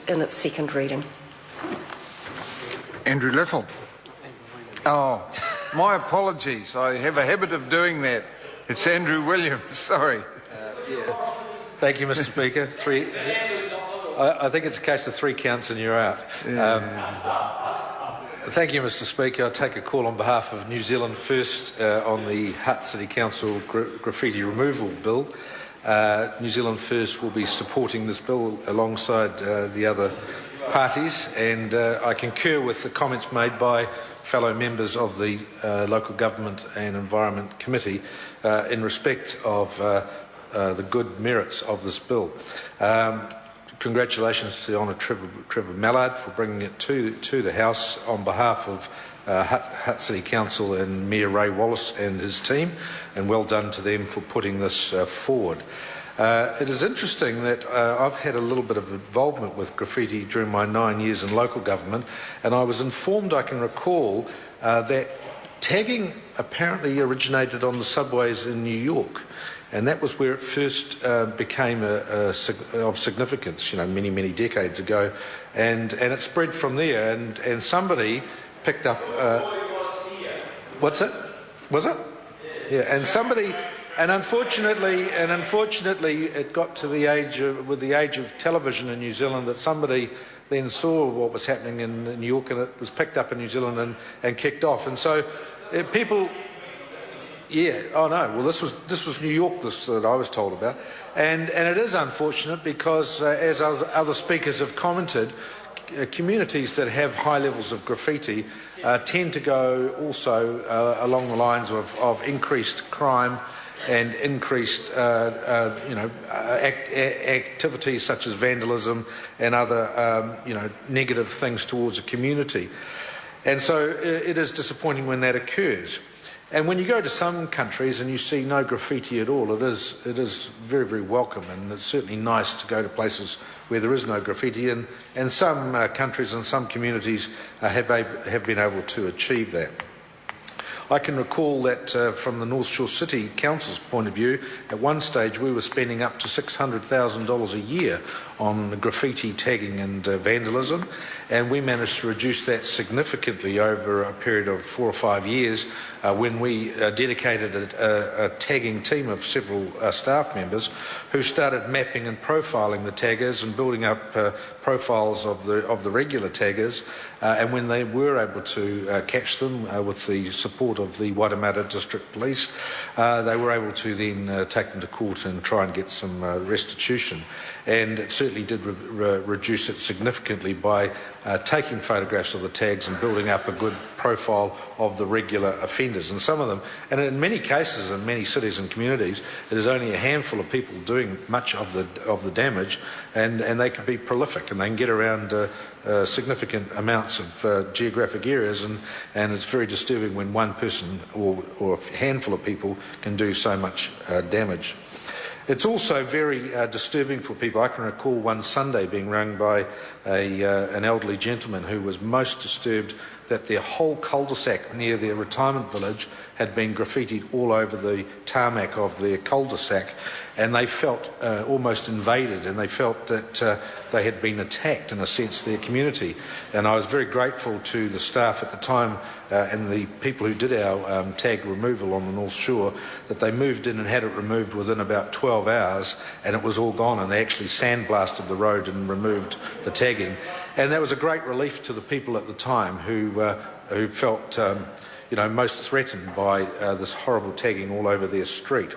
in its second reading. Andrew Little. Oh, my apologies. I have a habit of doing that. It's Andrew Williams. Sorry. Thank you, Mr. Speaker. I think it's a case of 3 counts and you're out. Thank you, Mr. Speaker. I take a call on behalf of New Zealand First on the Hutt City Council graffiti removal bill. New Zealand First will be supporting this bill alongside the other parties, and I concur with the comments made by fellow members of the Local Government and Environment Committee in respect of the good merits of this bill. Congratulations to the Honourable Trevor Mallard for bringing it to the House on behalf of Hutt City Council and Mayor Ray Wallace and his team, and well done to them for putting this forward. It is interesting that I've had a little bit of involvement with graffiti during my 9 years in local government, and I was informed, I can recall, that tagging apparently originated on the subways in New York, and that was where it first became of significance, many decades ago, and it spread from there, and somebody picked up... what's it? Was it? Yeah, and somebody... And unfortunately, it got to the age with the age of television in New Zealand that somebody then saw what was happening in New York, and it was picked up in New Zealand and kicked off. And so people, well, this was New York that I was told about, and it is unfortunate because as other speakers have commented, communities that have high levels of graffiti tend to go also along the lines of increased crime and increased activities such as vandalism and other negative things towards a community. And so it is disappointing when that occurs. And when you go to some countries and you see no graffiti at all, it is very, very welcome, and it's certainly nice to go to places where there is no graffiti, and some countries and some communities have been able to achieve that. I can recall that from the North Shore City Council's point of view, at one stage we were spending up to $600,000 a year on graffiti tagging and vandalism, and we managed to reduce that significantly over a period of 4 or 5 years when we dedicated a tagging team of several staff members who started mapping and profiling the taggers and building up profiles of the regular taggers, and when they were able to catch them with the support of the Waitemata District Police, they were able to then take them to court and try and get some restitution. And it certainly did reduce it significantly by taking photographs of the tags and building up a good profile of the regular offenders. And some of them, and in many cases in many cities and communities, it is only a handful of people doing much of the damage, and they can be prolific and they can get around significant amounts of geographic areas, and it's very disturbing when one person or a handful of people can do so much damage. It's also very disturbing for people. I can recall one Sunday being rung by an elderly gentleman who was most disturbed that their whole cul-de-sac near their retirement village had been graffitied all over the tarmac of their cul-de-sac, and they felt almost invaded, and they felt that they had been attacked in a sense, their community. And I was very grateful to the staff at the time and the people who did our tag removal on the North Shore, that they moved in and had it removed within about 12 hours, and it was all gone, and they actually sandblasted the road and removed the tagging. And that was a great relief to the people at the time who felt most threatened by this horrible tagging all over their street.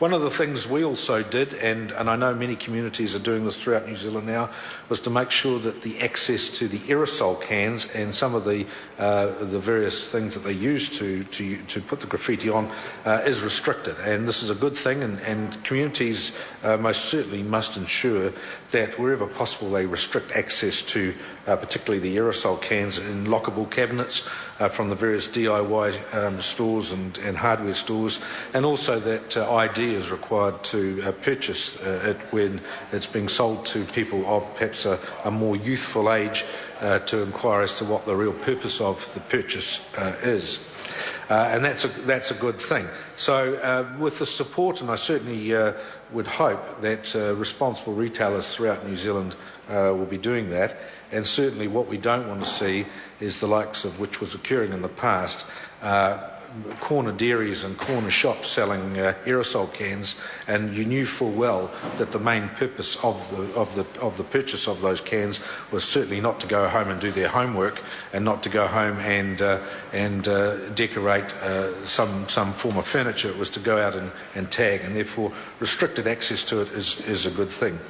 One of the things we also did, and I know many communities are doing this throughout New Zealand now, was to make sure that the access to the aerosol cans and some of the various things that they use to put the graffiti on is restricted. And this is a good thing, and communities most certainly must ensure that wherever possible they restrict access to particularly the aerosol cans in lockable cabinets from the various DIY stores and hardware stores, and also that ID is required to purchase it when it's being sold to people of perhaps a more youthful age to inquire as to what the real purpose of the purchase is. and that's a good thing. So with the support, and I certainly would hope that responsible retailers throughout New Zealand will be doing that, and certainly what we don't want to see is the likes of which was occurring in the past, corner dairies and corner shops selling aerosol cans, and you knew full well that the main purpose of the purchase of those cans was certainly not to go home and do their homework, and not to go home and decorate some form of furniture. It was to go out and tag, and therefore restricted access to it is a good thing.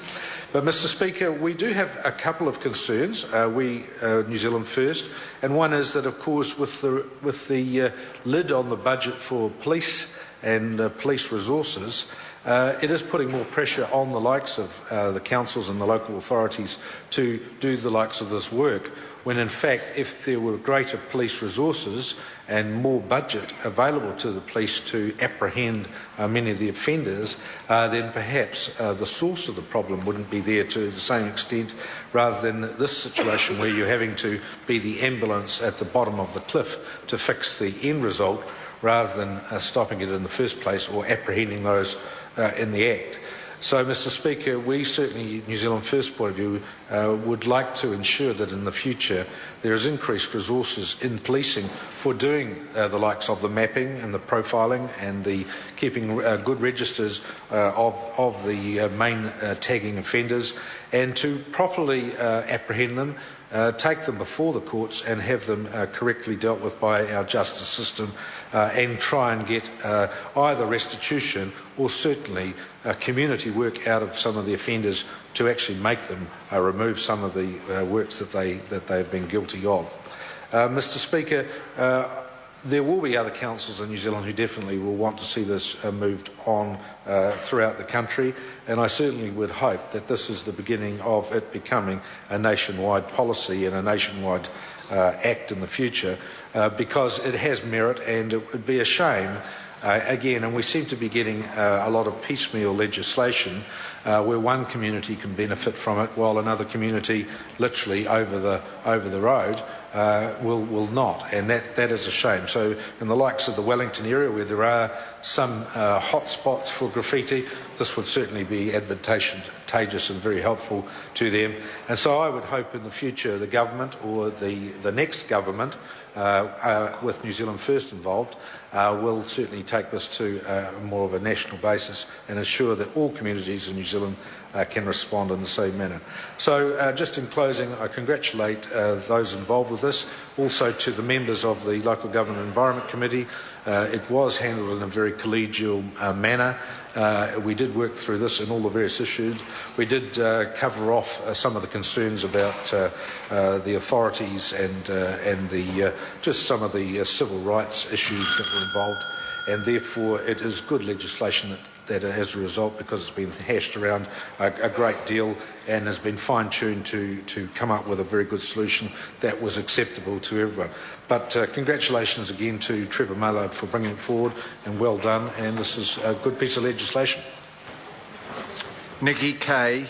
But, Mr. Speaker, we do have a couple of concerns, New Zealand First, and one is that, of course, with the lid on the budget for police and police resources, it is putting more pressure on the likes of the councils and the local authorities to do the likes of this work, when in fact, if there were greater police resources and more budget available to the police to apprehend many of the offenders, then perhaps the source of the problem wouldn't be there to the same extent, rather than this situation where you're having to be the ambulance at the bottom of the cliff to fix the end result, rather than stopping it in the first place or apprehending those in the act. So, Mr. Speaker, we certainly, New Zealand First point of view, would like to ensure that in the future there is increased resources in policing for doing the likes of the mapping and the profiling and the keeping good registers of the main tagging offenders, and to properly apprehend them, take them before the courts and have them correctly dealt with by our justice system, and try and get either restitution or certainly community work out of some of the offenders to actually make them remove some of the works that they've been guilty of. Mr. Speaker, there will be other councils in New Zealand who definitely will want to see this moved on throughout the country, and I certainly would hope that this is the beginning of it becoming a nationwide policy and a nationwide act in the future, because it has merit, and it would be a shame again, and we seem to be getting a lot of piecemeal legislation where one community can benefit from it while another community literally over the road will not, and that is a shame. So in the likes of the Wellington area, where there are some hot spots for graffiti, this would certainly be advantageous and very helpful to them. And so I would hope in the future the government, or the next government with New Zealand First involved, will certainly take this to more of a national basis and ensure that all communities in New Zealand can respond in the same manner. So just in closing, I congratulate those involved with this, also to the members of the Local Government Environment Committee. It was handled in a very collegial manner. We did work through this and all the various issues. We did cover off some of the concerns about the authorities and just some of the civil rights issues that were involved, and therefore it is good legislation that as a result, because it's been hashed around a great deal and has been fine-tuned to come up with a very good solution that was acceptable to everyone. But congratulations again to Trevor Mallard for bringing it forward, and well done, and this is a good piece of legislation. Nikki Kay.